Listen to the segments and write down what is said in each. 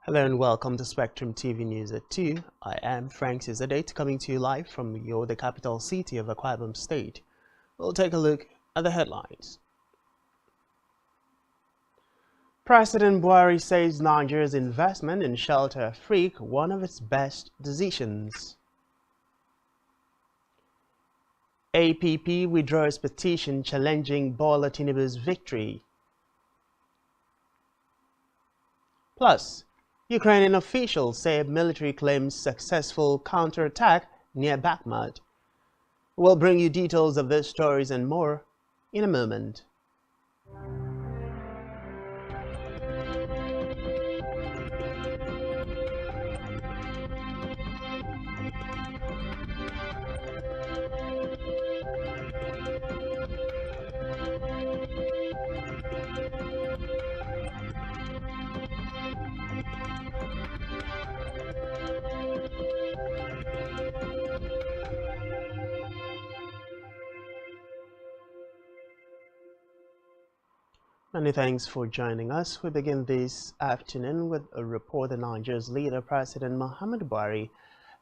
Hello and welcome to Spectrum TV News at 2. I am Frank Cizadate, coming to you live from the capital city of Akwa Ibom State. We'll take a look at the headlines. President Buhari says Nigeria's investment in Shelter Afrique one of its best decisions. APP withdraws petition challenging Bola Tinubu's victory. Plus, Ukrainian officials say military claims successful counterattack near Bakhmut. We'll bring you details of those stories and more in a moment. Many thanks for joining us. We begin this afternoon with a report that Nigeria's leader, President Muhammadu Buhari,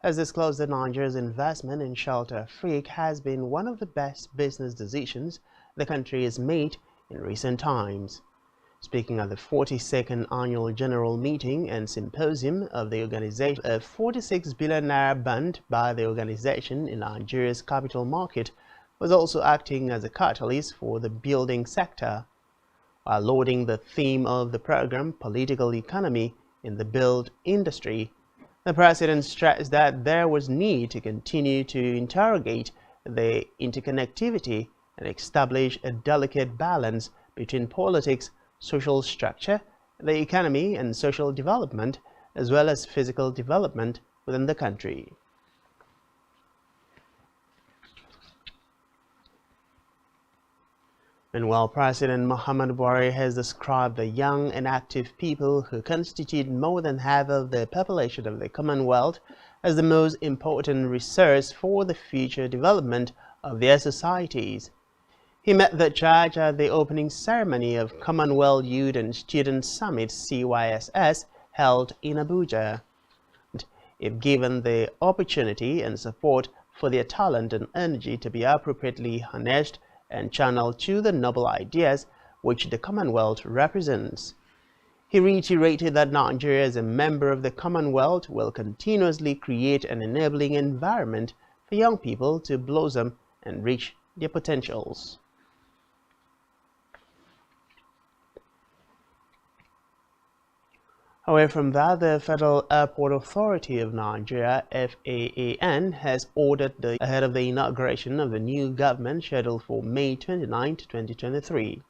has disclosed that Nigeria's investment in Shelter Afrique has been one of the best business decisions the country has made in recent times. Speaking at the 42nd Annual General Meeting and Symposium of the organization, a 46 billion naira bond by the organization in Nigeria's capital market was also acting as a catalyst for the building sector. While lauding the theme of the program, political economy in the build industry, the president stressed that there was need to continue to interrogate the interconnectivity and establish a delicate balance between politics, social structure, the economy and social development, as well as physical development within the country. Meanwhile, President Muhammadu Buhari has described the young and active people who constitute more than half of the population of the Commonwealth as the most important resource for the future development of their societies. He met the charge at the opening ceremony of Commonwealth Youth and Student Summit CYSS held in Abuja. If given the opportunity and support for their talent and energy to be appropriately harnessed and channeled to the noble ideas which the Commonwealth represents. He reiterated that Nigeria as a member of the Commonwealth will continuously create an enabling environment for young people to blossom and reach their potentials. Away from that, the Federal Airport Authority of Nigeria, FAAN, has ordered ahead of the inauguration of the new government scheduled for May 29, 2023.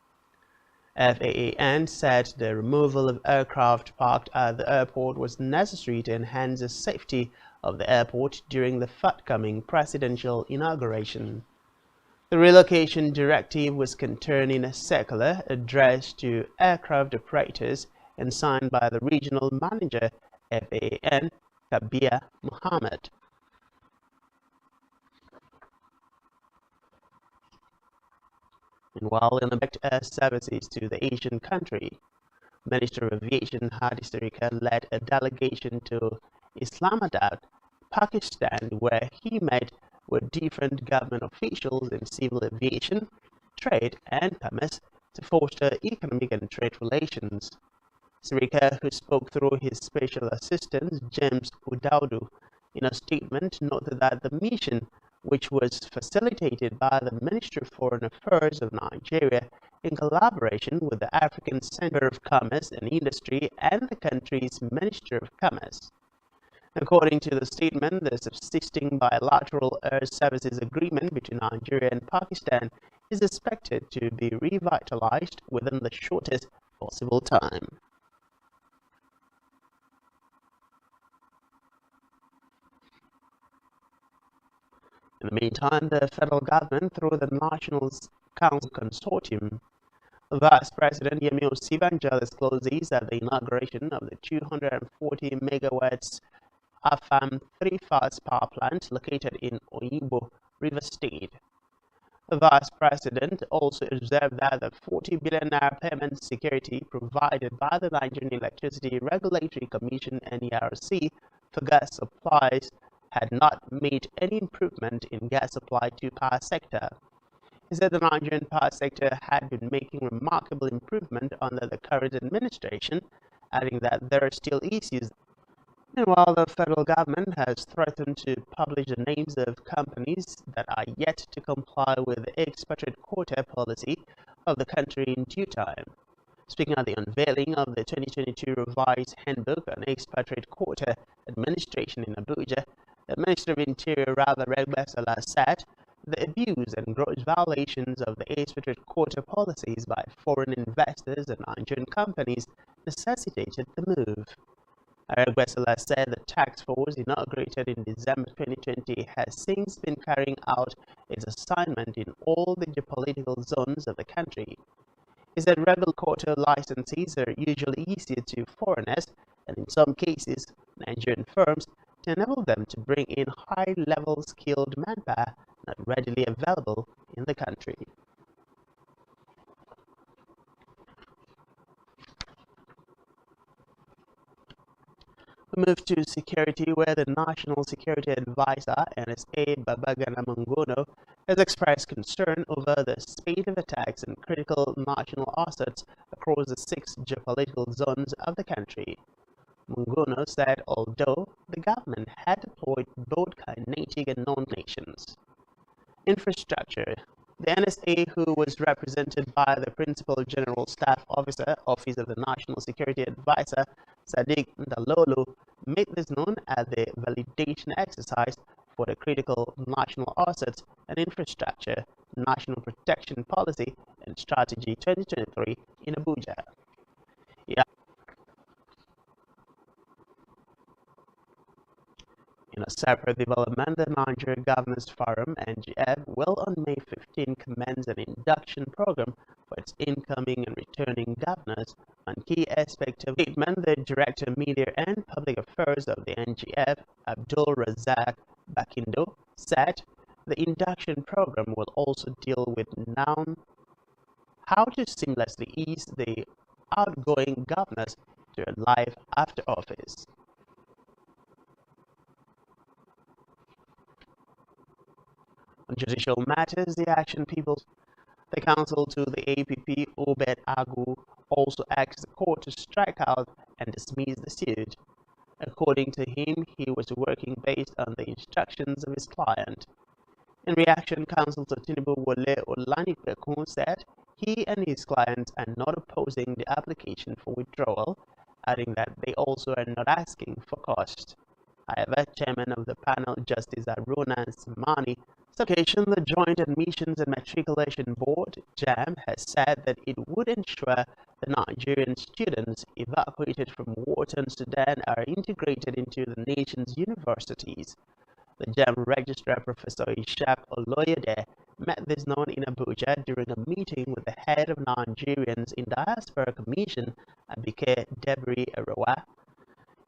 FAAN said the removal of aircraft parked at the airport was necessary to enhance the safety of the airport during the forthcoming presidential inauguration. The relocation directive was contained in a circular addressed to aircraft operators and signed by the regional manager, FAAN, Kabir Muhammad. Meanwhile, in the air services to the Asian country, Minister of Aviation Hadi Sirika led a delegation to Islamabad, Pakistan, where he met with different government officials in civil aviation, trade and commerce to foster economic and trade relations. Sirika, who spoke through his special assistant, James Udaudu, in a statement noted that the mission, which was facilitated by the Ministry of Foreign Affairs of Nigeria in collaboration with the African Center of Commerce and Industry and the country's Ministry of Commerce. According to the statement, the subsisting bilateral air services agreement between Nigeria and Pakistan is expected to be revitalized within the shortest possible time. In the meantime, the federal government, through the National Council Consortium, Vice President Yemi Osibanjo discloses at the inauguration of the 240 megawatts Afam 3 fast power plant located in Oyigbo, River State. The Vice President also observed that the 40 billion naira payment security provided by the Nigerian Electricity Regulatory Commission (NERC) for gas supplies had not made any improvement in gas supply to power sector. He said the Nigerian power sector had been making remarkable improvement under the current administration, adding that there are still issues. Meanwhile, the federal government has threatened to publish the names of companies that are yet to comply with the expatriate quota policy of the country in due time. Speaking at the unveiling of the 2022 revised handbook on expatriate quota administration in Abuja, the Minister of Interior Rather Regbesala said the abuse and gross violations of the expatriate quota policies by foreign investors and Nigerian companies necessitated the move. Regbesala said the task force inaugurated in December 2020 has since been carrying out its assignment in all the geopolitical zones of the country. He said regular quota licenses are usually issued to foreigners and in some cases Nigerian firms to enable them to bring in high-level skilled manpower not readily available in the country. We move to security, where the National Security Advisor, NSA, Babagana Mungono, has expressed concern over the spate of attacks on critical national assets across the 6 geopolitical zones of the country. Mungono said although the government had deployed both kinetic and non-nations infrastructure, the NSA, who was represented by the Principal General Staff Officer, Office of the National Security Advisor, Sadiq Ndalolo, made this known at the validation exercise for the Critical National Assets and Infrastructure National Protection Policy and Strategy 2023 in Abuja. In a separate development, the Nigeria Governors Forum (NGF) will on May 15 commence an induction program for its incoming and returning governors. On key aspect of the statement, the Director of Media and Public Affairs of the NGF, Abdul Razak Bakindo, said the induction program will also deal with how to seamlessly ease the outgoing governors to a life after office. On judicial matters, the Action People's the counsel to the APP, Obed Agu, also asked the court to strike out and dismiss the suit. According to him, he was working based on the instructions of his client. In reaction, counsel to Tinubu Wole Olanikwekun said he and his clients are not opposing the application for withdrawal, adding that they also are not asking for cost. However, chairman of the panel, Justice Aruna Simani, occasion, the Joint Admissions and Matriculation Board, JAM, has said that it would ensure the Nigerian students evacuated from war-torn Sudan are integrated into the nation's universities. The JAM Registrar Professor Ishaq Oloyede met this known in Abuja during a meeting with the head of Nigerians in Diaspora Commission, Abike Debri Arawa.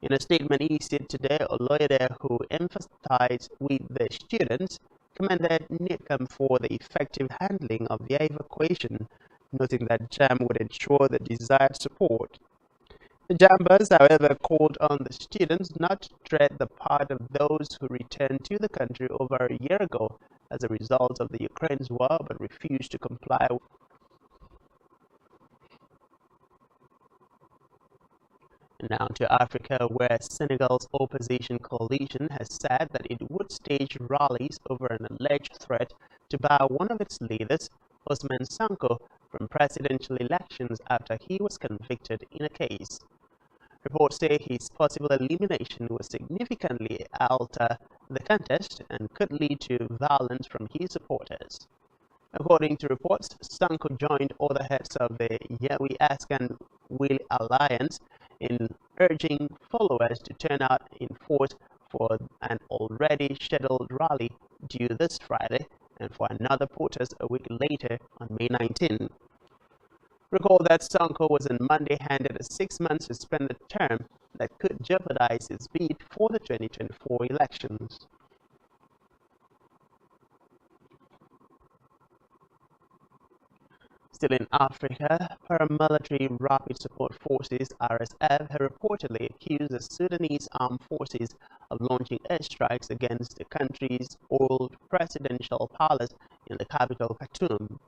In a statement issued today, Oloyede, who emphasized with the students, commended NITCAM for the effective handling of the evacuation, noting that JAM would ensure the desired support. The JAMBers, however, called on the students not to tread the path of those who returned to the country over a year ago as a result of the Ukraine's war but refused to comply. Now to Africa, where Senegal's opposition coalition has said that it would stage rallies over an alleged threat to bar one of its leaders, Ousmane Sonko, from presidential elections after he was convicted in a case. Reports say his possible elimination will significantly alter the contest and could lead to violence from his supporters. According to reports, Sonko joined other heads of the Yawi Askan Will Alliance in urging followers to turn out in force for an already scheduled rally due this Friday and for another protest a week later on May 19. Recall that Sonko was on Monday handed a 6-month suspended term that could jeopardize his bid for the 2024 elections. Still in Africa, paramilitary Rapid Support Forces (RSF) have reportedly accused the Sudanese armed forces of launching airstrikes against the country's old presidential palace in the capital Khartoum.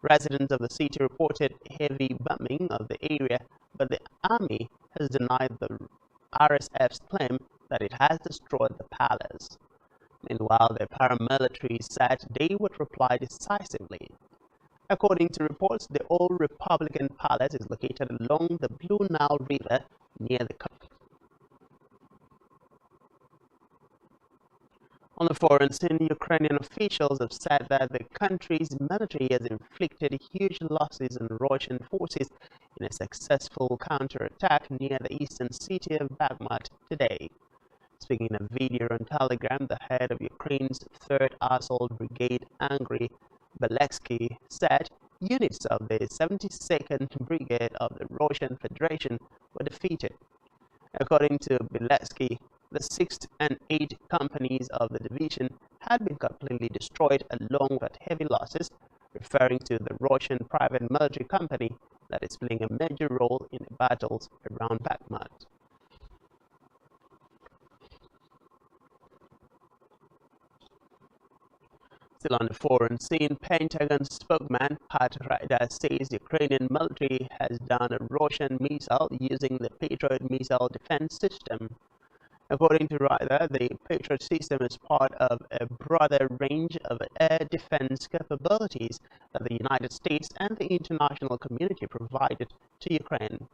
Residents of the city reported heavy bombing of the area, but the army has denied the RSF's claim that it has destroyed the palace. Meanwhile, the paramilitary said they would reply decisively. According to reports, the old Republican Palace is located along the Blue Nile River near the country. On the foreign scene, Ukrainian officials have said that the country's military has inflicted huge losses on Russian forces in a successful counterattack near the eastern city of Bakhmut today. Speaking in a video on Telegram, the head of Ukraine's 3rd Assault Brigade, Andriy Beletsky, said units of the 72nd Brigade of the Russian Federation were defeated. According to Beletsky, the 6th and 8th companies of the division had been completely destroyed along with heavy losses, referring to the Russian private military company that is playing a major role in the battles around Bakhmut. Still on the foreign scene, Pentagon spokesman Pat Ryder says the Ukrainian military has downed a Russian missile using the Patriot missile defense system. According to Ryder, the Patriot system is part of a broader range of air defense capabilities that the United States and the international community provided to Ukraine.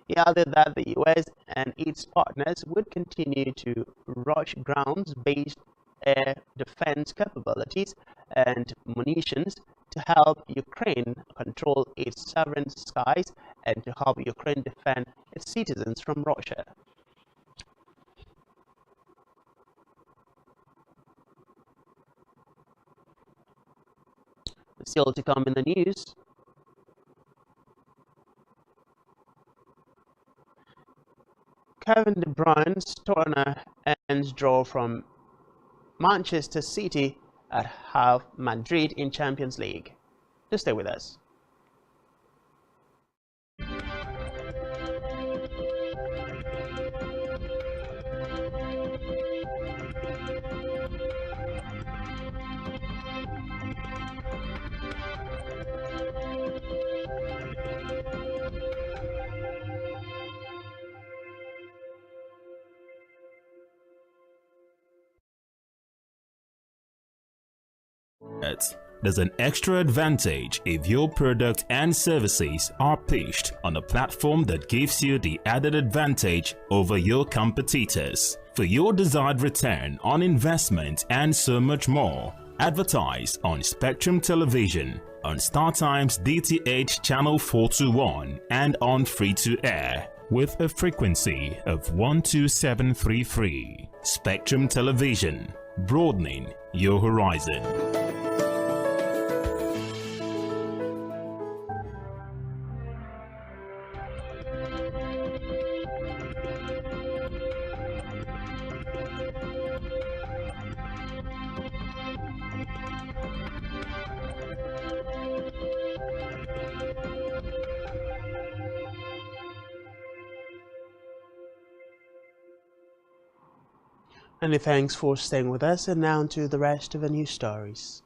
He added that the U.S. and its partners would continue to rush ground-based air defense capabilities and munitions to help Ukraine control its sovereign skies and to help Ukraine defend its citizens from Russia. Still to come in the news. Kevin De Bruyne's Turner ends draw from Manchester City at half Madrid in Champions League. Do stay with us. There's an extra advantage if your product and services are pitched on a platform that gives you the added advantage over your competitors. For your desired return on investment and so much more, advertise on Spectrum Television, on StarTime's DTH Channel 421 and on free-to-air with a frequency of 12733. Spectrum Television, broadening your horizon. Many thanks for staying with us, and now to the rest of the news stories.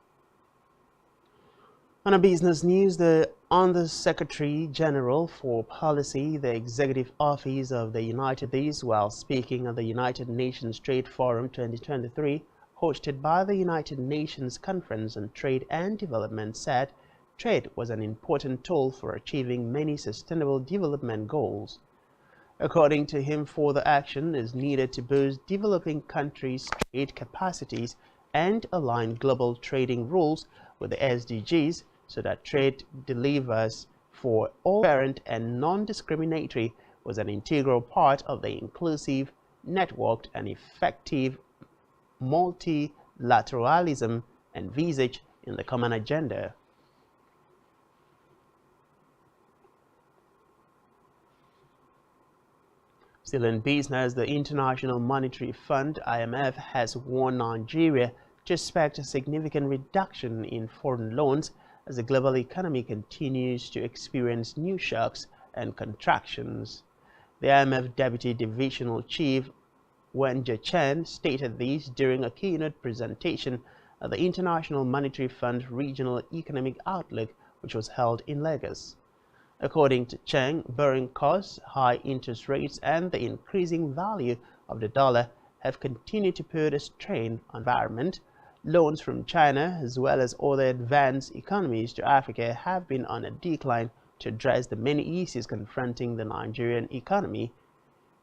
On a business news, the Under-Secretary General for Policy, the Executive Office of the United Nations, while speaking at the United Nations Trade Forum 2023, hosted by the United Nations Conference on Trade and Development, said trade was an important tool for achieving many sustainable development goals. According to him, further action is needed to boost developing countries' trade capacities and align global trading rules with the SDGs so that trade delivers for all, transparent and non-discriminatory, was an integral part of the inclusive, networked and effective multilateralism envisaged in the Common Agenda. Still in business, the International Monetary Fund (IMF) has warned Nigeria to expect a significant reduction in foreign loans as the global economy continues to experience new shocks and contractions. The IMF Deputy Divisional Chief Wen Chen stated this during a keynote presentation at the International Monetary Fund Regional Economic Outlook, which was held in Lagos. According to Chen, borrowing costs, high interest rates, and the increasing value of the dollar have continued to put a strain on the environment. Loans from China, as well as other advanced economies to Africa, have been on a decline to address the many issues confronting the Nigerian economy.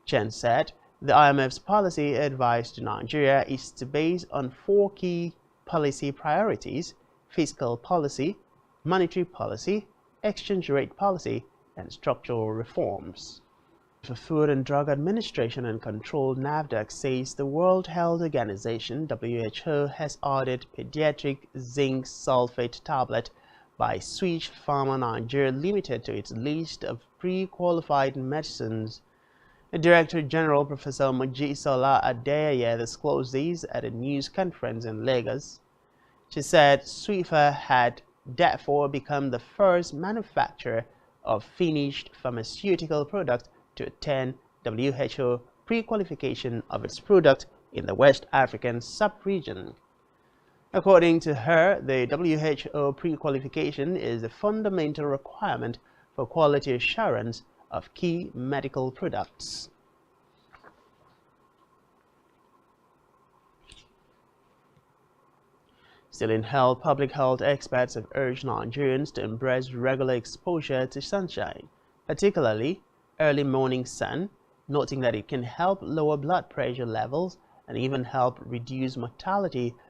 Chen said the IMF's policy advice to Nigeria is to base on 4 key policy priorities: fiscal policy, monetary policy, exchange rate policy, and structural reforms. The Food and Drug Administration and Control (NAFDAC) says the World Health Organization (WHO) has ordered pediatric zinc sulfate tablet by Switch Pharma Nigeria Limited to its list of pre-qualified medicines. The Director General, Professor Mojisola Adeyeye, disclosed these at a news conference in Lagos. She said Swiffer had therefore become the first manufacturer of finished pharmaceutical product to attain WHO pre-qualification of its product in the West African sub-region. According to her, the WHO pre-qualification is a fundamental requirement for quality assurance of key medical products. Still in health, public health experts have urged Nigerians to embrace regular exposure to sunshine, particularly early morning sun, noting that it can help lower blood pressure levels and even help reduce mortality